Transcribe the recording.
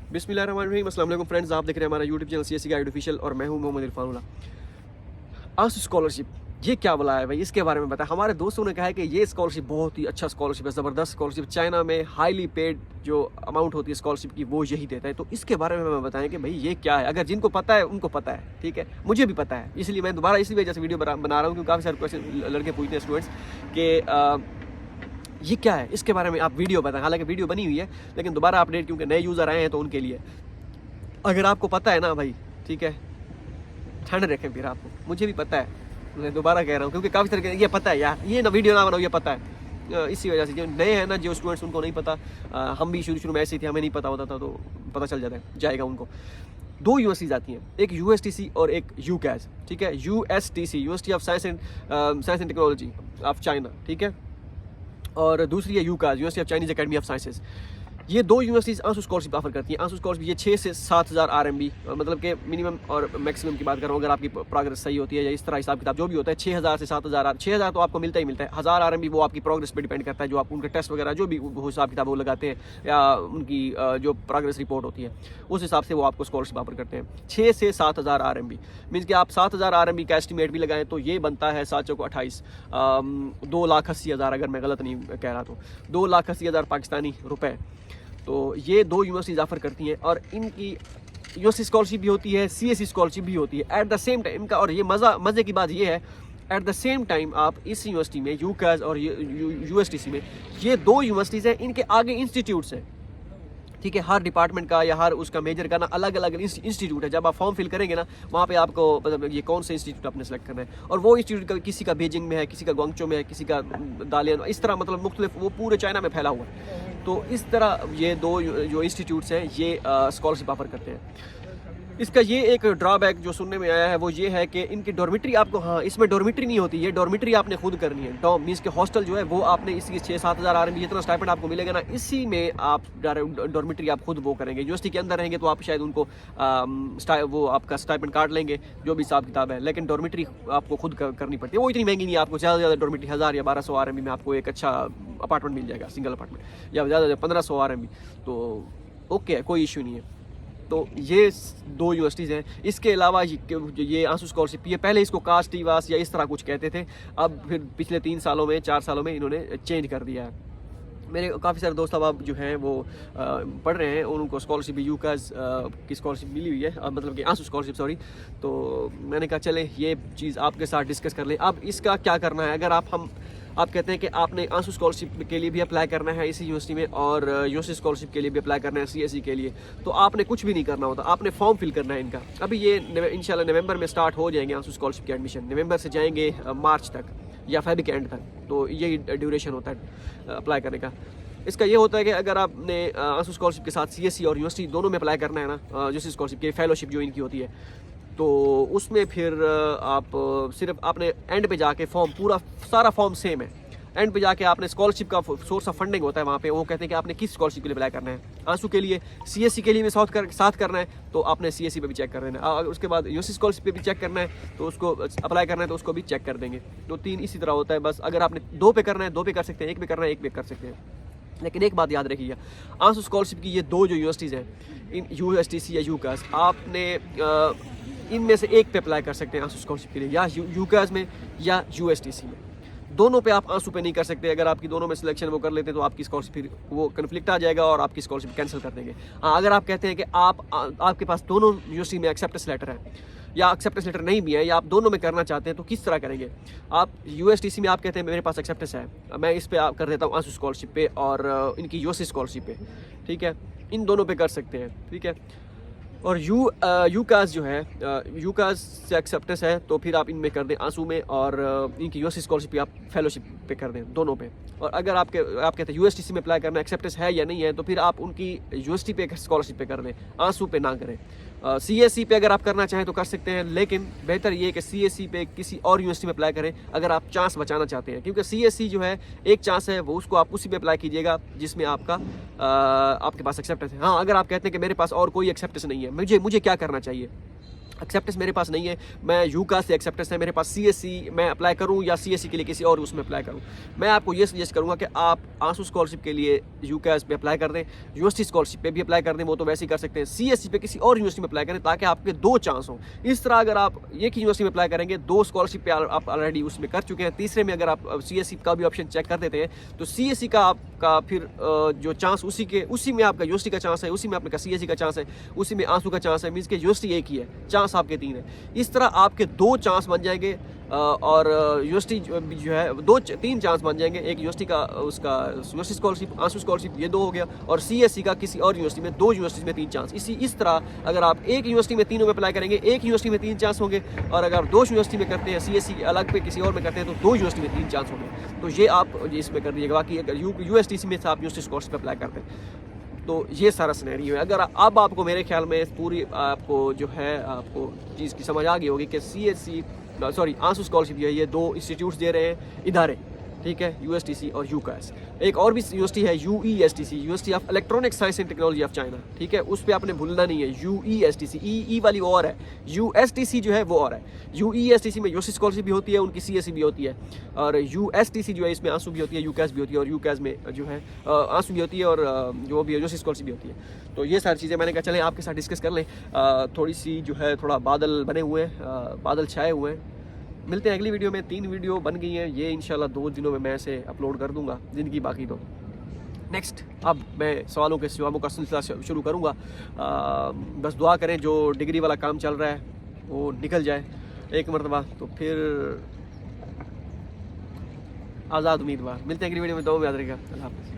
बिस्मिल्लाहिर्रहमानिर्रहीम। अस्सलाम वालेकुम फ्रेंड्स, आप देख रहे हैं हमारा YouTube channel CSC guide official और मैं हूं मोहम्मद इरफान। आंसू स्कॉलरशिप ये क्या बोला है भाई, इसके बारे में बताया। हमारे दोस्तों ने कहा है कि ये स्कॉलरशिप बहुत ही अच्छा स्कॉलरशिप है, ज़बरदस्त स्कॉलरशिप, चाइना में हाईली पेड जो अमाउंट होती है स्कॉलरशिप की वो यही देता है। तो इसके बारे में हमें बताएं कि भाई ये क्या है। अगर जिनको पता है उनको पता है, ठीक है, मुझे भी पता है, इसलिए मैं दोबारा इसी वजह से वीडियो बना रहा हूँ क्योंकि काफ़ी सारे क्वेश्चन लड़के पूछते हैं स्टूडेंट्स कि ये क्या है, इसके बारे में आप वीडियो बताएं। हालांकि वीडियो बनी हुई है लेकिन दोबारा अपडेट क्योंकि नए यूज़र आए हैं तो उनके लिए। अगर आपको पता है ना भाई, ठीक है, ठंड रखें फिर आपको, मुझे भी पता है, मैं दोबारा कह रहा हूँ क्योंकि काफ़ी तरह के ये पता है यार, ये ना वीडियो ना बनाओ, ये पता है। इसी वजह से जो नए हैं ना, जो स्टूडेंट्स उनको नहीं पता, हम भी शुरू में ऐसे ही थे, हमें नहीं पता होता था, तो पता चल जाएगा उनको। दो यूनिवर्सिटीज़ आती हैं, एक यूएसटीसी और एक यूकैज, ठीक है। USTC university of science and technology of China, ठीक है, और दूसरी है UCAS, university of Chinese academy of sciences. ये दो यूनिवर्सिटीज़ आंसू स्कॉलरशिप ऑफर करती हैं। आंसू स्कॉलरशिप ये 6 से 7,000 RMB, मतलब कि मिनिमम और मैक्सिमम की बात कर रहा हूँ। अगर आपकी प्रोग्रेस सही होती है या इस तरह हिसाब किताब जो भी होता है, 6,000 से 7,000, 6,000 तो आपको मिलता ही मिलता है। 1,000 RMB वो आपकी प्रोग्रेस पे डिपेंड करता है, जो आप उनके टेस्ट वगैरह जो भी हिसाब किताब वो लगाते हैं या उनकी जो प्रोग्रेस रिपोर्ट होती है उस हिसाब से वो आपको स्कॉलरशिप ऑफर करते हैं। 6 से 7,000 RMB मीन्स कि आप 7,000 RMB का एस्टिमेट भी लगाएं तो ये बनता है 7 चौको 28, 2,80,000 अगर मैं गलत नहीं कह रहा तो 2,80,000 पाकिस्तानी रुपए। तो ये दो यूनिवर्सिटीज़ ऑफर करती हैं और इनकी यूनिवर्सिटी स्कॉलरशिप भी होती है, सीएससी स्कॉलरशिप भी होती है एट द सेम टाइम इनका। और ये मज़े की बात ये है, एट द सेम टाइम आप इस यूनिवर्सिटी में, यूकाज और यूएसटीसी में, ये दो यूनिवर्सिटीज़ हैं, इनके आगे इंस्टीट्यूट्स हैं, ठीक है। हर डिपार्टमेंट का या हर उसका मेजर का ना अलग अलग इंस्टीट्यूट है। जब आप फॉर्म फिल करेंगे ना, वहाँ पे आपको मतलब ये कौन से इंस्टीट्यूट आपने सेलेक्ट करना है, और वो इंस्टीट्यूट का किसी का बीजिंग में है, किसी का ग्वांगचो में है, किसी का दालियन, इस तरह मतलब मुख्तलिफ, वो पूरे चाइना में फैला हुआ है। तो इस तरह ये दो जो इंस्टीट्यूट्स हैं ये स्कॉलरशिप ऑफर करते हैं। इसका ये एक ड्रॉबैक जो सुनने में आया है वो ये है कि इनकी डॉर्मिटरी आपको, हाँ, इसमें डॉर्मिटरी नहीं होती, ये डॉर्मिटरी आपने खुद करनी है। डॉम मीन्स के हॉस्टल जो है वो आपने, इसकी 6-7,000 RMB जितना स्टाइपेंड आपको मिलेगा ना, इसी में आप डॉर्मिटरी आप खुद वो करेंगे। यूनिवर्सिटी के अंदर रहेंगे तो आप शायद उनको वो आपका स्टाइपेंड काट लेंगे जो भी हिसाब किताब है, लेकिन डॉर्मिटरी आपको खुद करनी पड़ती है। वो इतनी महंगी नहीं है, आपको ज़्यादा से ज़्यादा डॉर्मिटरी 1,000 या 1,200 RMB में आपको एक अच्छा अपार्टमेंट मिल जाएगा, सिंगल अपार्टमेंट, या ज़्यादा 1,500 RMB, तो ओके है, कोई इशू नहीं है। तो ये दो यूनिवर्सिटीज़ हैं। इसके अलावा ये आंसू स्कॉलरशिप, ये पहले इसको कास्ट ईवास या इस तरह कुछ कहते थे, अब फिर पिछले 3 सालों में 4 सालों में इन्होंने चेंज कर दिया है। मेरे काफ़ी सारे दोस्त अब जो हैं वो पढ़ रहे हैं और उनको स्कॉलरशिप यूकाज की स्कॉलरशिप मिली हुई है, मतलब कि आंसू स्कॉलरशिप, सॉरी। तो मैंने कहा चले ये चीज़ आपके साथ डिस्कस कर लें। अब इसका क्या करना है, अगर आप कहते हैं कि आपने आंसू स्कॉलरशिप के लिए भी अप्लाई करना है इसी यूनिवर्सिटी में और यूनिवर्सिटी स्कॉलरशिप के लिए भी अप्लाई करना है सीएससी के लिए, तो आपने कुछ भी नहीं करना होता, आपने फॉर्म फिल करना है इनका। अभी ये इंशाल्लाह नवंबर में स्टार्ट हो जाएंगे आंसू स्कॉलरशिप के एडमिशन, नवंबर से जाएंगे मार्च तक या फेब के एंड तक, तो यही ड्यूरेशन होता है अप्लाई करने का। इसका ये होता है कि अगर आपने आंसू स्कॉलरशिप के साथ सीएससी और यूनिवर्सिटी दोनों में अप्लाई करना है ना, यूनिवर्सिटी स्कॉलरशिप की फेलोशिप जो इनकी होती है, तो उसमें फिर आप सिर्फ आपने एंड पे जाके फॉर्म, पूरा सारा फॉर्म सेम है, एंड पे जाके आपने स्कॉलरशिप का सोर्स ऑफ फंडिंग होता है वहाँ पे, वो कहते हैं कि आपने किस स्कॉलरशिप के लिए अप्लाई करना है। आंसू के लिए, सीएससी के लिए भी साथ करना है तो आपने सीएससी पे भी चेक कर देना है, उसके बाद यूनिवर्सिटी स्कॉलरशिप पे भी चेक करना है तो उसको अप्लाई करना है तो उसको भी चेक कर देंगे। तो 3 इसी तरह होता है बस। अगर आपने 2 पे करना है 2 पे कर सकते हैं, 1 पे करना है 1 पे कर सकते हैं। लेकिन एक बात याद रखिएगा, आंसू स्कॉलरशिप की ये दो जो यूनिवर्सिटीज़ हैं, इन यूएसटीसी या यूकास, आपने इनमें से एक पे अप्लाई कर सकते हैं आंसू स्कॉलरशिप के लिए, या यूकास में या यूएसटीसी में। दोनों पे आप आंसू पे नहीं कर सकते। अगर आपकी दोनों में सिलेक्शन वो कर लेते हैं तो आपकी स्कॉलरशिप फिर वो कन्फ्लिक्ट आ जाएगा और आपकी स्कॉलरशिप कैंसिल कर देंगे। हाँ, अगर आप कहते हैं कि आपके पास दोनों यूनिवर्सिटी में एक्सेप्टेंस लेटर है या एक्सेप्टेंस लेटर नहीं भी है, या आप दोनों में करना चाहते हैं, तो किस तरह करेंगे आप? यूएसटीसी में आप कहते हैं मेरे पास एक्सेप्टेंस है, मैं इस पर कर देता हूँ आंसू स्कॉलरशिप पे और इनकी यूएससी स्कॉलरशिप पे, ठीक है, इन दोनों पे कर सकते हैं, ठीक है। और यूकास जो है, यूकास से एक्सेप्टेंस है तो फिर आप इनमें कर दें आंसू में, और इनकी यूएससी स्कॉलरशिप पे आप फेलोशिप पे कर दें, दोनों पे। और अगर आप कहते हैं यूएसटीसी में अप्लाई करना, एक्सेप्टेंस है या नहीं है, तो फिर आप उनकी यूनिवर्सिटी पे स्कॉलरशिप पे कर दें, आंसू पे ना करें। सीएससी पे अगर आप करना चाहें तो कर सकते हैं, लेकिन बेहतर ये है कि सीएससी पे किसी और यूनिवर्सिटी में अप्लाई करें अगर आप चांस बचाना चाहते हैं, क्योंकि सीएससी जो है एक चांस है, वो उसको आप उसी पे अप्लाई कीजिएगा जिसमें आपके पास एक्सेप्टेंस है। हाँ, अगर आप कहते हैं कि मेरे पास और कोई एक्सेप्टेंस नहीं है, मुझे क्या करना चाहिए, एक्सेप्टेंस मेरे पास नहीं है, मैं यूकास से एक्सेप्टेंस है मेरे पास, सीएससी मैं अप्लाई करूं या सीएससी के लिए किसी और उसमें अप्लाई करूं। मैं आपको ये सजेस्ट करूंगा कि आप आंसू स्कॉलरशिप के लिए यूकास पे अप्लाई कर दें, यूनिवर्सिटी स्कॉलरशिप पे भी अप्लाई कर दें, वो तो वैसे ही कर सकते हैं। सीएससी पे किसी और यूनिवर्सिटी में अप्लाई करें ताकि आपके 2 चांस हों। इस तरह अगर आप एक ही यूनिवर्सिटी में अप्लाई करेंगे, 2 स्कॉलरशिप पे आप ऑलरेडी उसमें कर चुके हैं, तीसरे में अगर आप सीएससी का भी ऑप्शन चेक कर देते हैं तो सीएससी का आपका फिर जो चांस उसी में आपका यूनिवर्सिटी का चांस है, उसी में आपका सीएससी का चांस है, उसी में आंसू का चांस है, मीन्स के यूनिवर्सिटी एक ही है, चांस आपके 3 है। इस तरह आपके 2 चांस बन जाएंगे और यूनिवर्सिटी जो है 3 चांस बन जाएंगे। एक यूनिवर्सिटी का उसका यूनिवर्सिटी स्कॉलरशिप, आंसू स्कॉलरशिप, ये 2 हो गया, और सीएससी का किसी और यूनिवर्सिटी में, 2 यूनिवर्सिटी में 3 चांस। इस तरह अगर आप एक यूनिवर्सिटी में तीनों में अप्लाई करेंगे, एक यूनिवर्सिटी में 3 चांस होंगे, और अगर 2 यूनिवर्सिटी में करते हैं, सीएससी अलग पे किसी और में करते हैं, तो 2 यूनिवर्सिटी में 3 चांस होंगे। तो ये आप इसमें कर दीजिएगा। बाकी अगर यूएसटीसी में से आप यूनिवर्सिटी स्कॉलरशिप अप्लाई करते हैं तो ये सारा सिनेरियो है। अगर अब आपको मेरे ख्याल में पूरी आपको जो है आपको चीज़ की समझ आ गई होगी कि सीएससी आंसू स्कॉलरशिप जो है ये 2 इंस्टीट्यूट्स दे रहे हैं, इदारे, ठीक है, यूएसटीसी और यूकास। एक और भी यूनिवर्सिटी है UESTC, university of electronic science and technology of China, ठीक है, उस पर आपने भूलना नहीं है। यूईएसटीसी, ई वाली और है, यूएसटीसी जो है वो और है। यूईएसटीसी में यूनिवर्सिटी स्कॉलरशिप भी होती है, उनकी सीएससी भी होती है, और यूएसटीसी जो है इसमें आंसू भी होती है, यूकास भी होती है, और यूकास में जो है आंसू भी होती है, और जो भी यूनिवर्सिटी स्कॉलरशिप भी होती है। तो ये सारी चीज़ें मैंने कहा चलें आपके साथ डिस्कस कर लें। थोड़ी सी जो है थोड़ा बादल बने हुए हैं, बादल छाए हुए हैं। मिलते हैं अगली वीडियो में। 3 वीडियो बन गई हैं, ये इंशाल्लाह 2 दिनों में मैं इसे अपलोड कर दूंगा, ज़िंदगी बाकी तो। नेक्स्ट अब मैं सवालों के जवाबों का सिलसिला शुरू करूंगा। बस दुआ करें जो डिग्री वाला काम चल रहा है वो निकल जाए एक मरतबा, तो फिर आज़ाद उम्मीदवार। मिलते हैं अगली वीडियो में, दो में याद रखिएगा। अल्लाह हाफ़िज़।